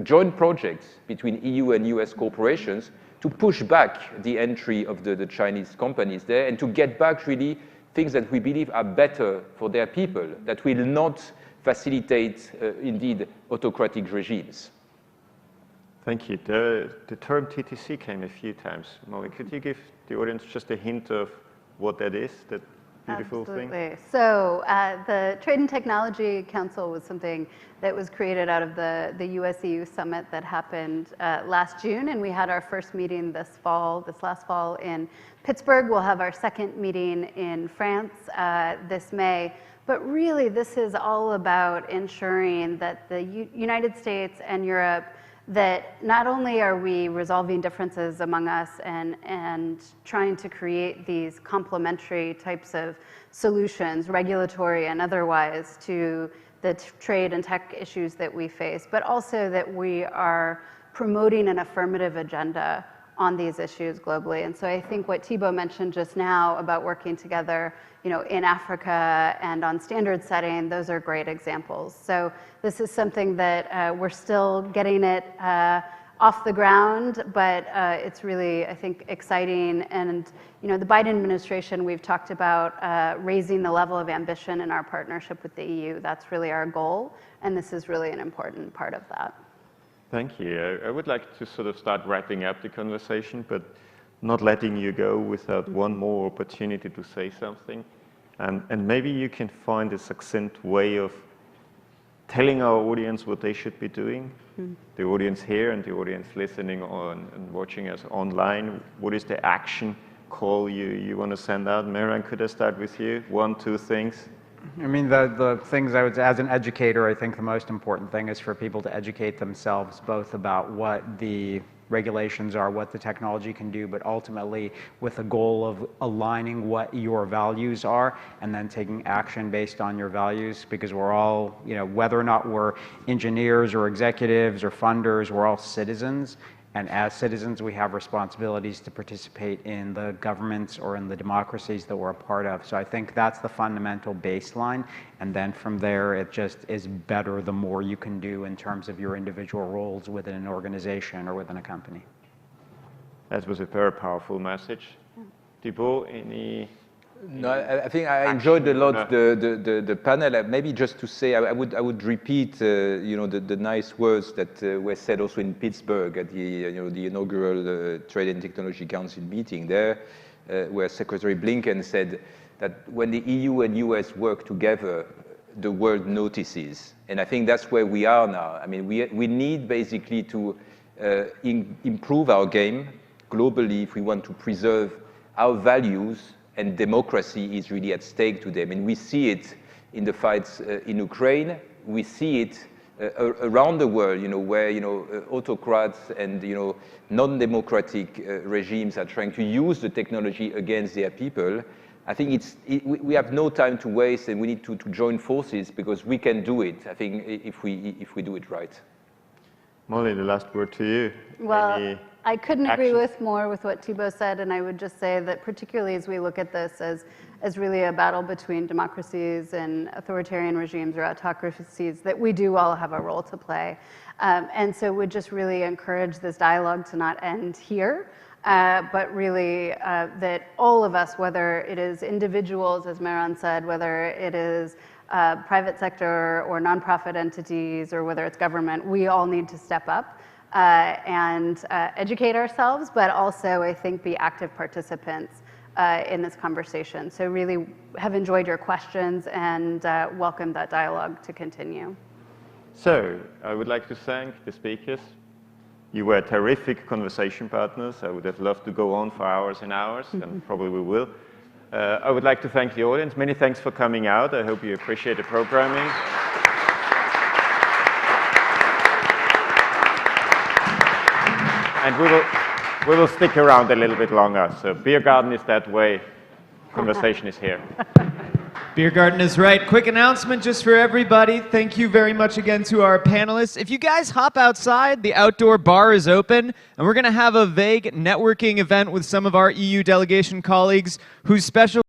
joint projects between EU and US corporations to push back the entry of the Chinese companies there and to get back really things that we believe are better for their people, that will not facilitate, indeed, autocratic regimes. Thank you. The term TTC came a few times. Molly, could you give the audience just a hint of what that is, that beautiful Absolutely. thing? So the Trade and Technology Council was something that was created out of the US EU summit that happened last June, and we had our first meeting this last fall in Pittsburgh. We'll have our second meeting in France this May. But really, this is all about ensuring that the United States and Europe, that not only are we resolving differences among us and trying to create these complementary types of solutions, regulatory and otherwise, to the trade and tech issues that we face, but also that we are promoting an affirmative agenda on these issues globally. And so I think what Thibaut mentioned just now about working together, in Africa and on standard setting, those are great examples. So this is something that we're still getting it off the ground, but it's really, I think, exciting. And the Biden administration, we've talked about raising the level of ambition in our partnership with the EU. That's really our goal, and this is really an important part of that. Thank you. I would like to sort of start wrapping up the conversation, but not letting you go without one more opportunity to say something. And maybe you can find a succinct way of telling our audience what they should be doing, the audience here and the audience listening on and watching us online. What is the action call you want to send out? Mehran, could I start with you? 1, 2 things? I mean, the things I would say, as an educator, I think the most important thing is for people to educate themselves both about what the regulations are, what the technology can do, but ultimately with the goal of aligning what your values are and then taking action based on your values, because we're all, whether or not we're engineers or executives or funders, we're all citizens. And as citizens, we have responsibilities to participate in the governments or in the democracies that we're a part of. So I think that's the fundamental baseline. And then from there, it just is better the more you can do in terms of your individual roles within an organization or within a company. That was a very powerful message. Thibault, any? No, I think I enjoyed a lot the panel. Maybe just to say, I would repeat, you know, the nice words that were said also in Pittsburgh at the, you know, the inaugural Trade and Technology Council meeting there, where Secretary Blinken said that when the EU and US work together, the world notices. And I think that's where we are now. I mean, we need basically to improve our game globally if we want to preserve our values. And democracy is really at stake today. I mean, we see it in the fights in Ukraine. We see it around the world, you know, where, you know, autocrats and, you know, non-democratic regimes are trying to use the technology against their people. I think we have no time to waste, and we need to join forces because we can do it, I think, if we do it right. Molly, the last word to you. Well, I couldn't agree more with what Thibault said, and I would just say that particularly as we look at this as really a battle between democracies and authoritarian regimes or autocracies, that we do all have a role to play. And so would just really encourage this dialogue to not end here, but really that all of us, whether it is individuals, as Mehran said, whether it is private sector or nonprofit entities, or whether it's government, we all need to step up and educate ourselves, but also, I think, be active participants in this conversation. So really have enjoyed your questions and welcome that dialogue to continue. So I would like to thank the speakers. You were terrific conversation partners. I would have loved to go on for hours and hours, and probably we will. I would like to thank the audience. Many thanks for coming out. I hope you appreciate the programming. And we will stick around a little bit longer. So beer garden is that way. Conversation is here. Beer garden is right. Quick announcement just for everybody. Thank you very much again to our panelists. If you guys hop outside, the outdoor bar is open, and we're going to have a vague networking event with some of our EU delegation colleagues whose special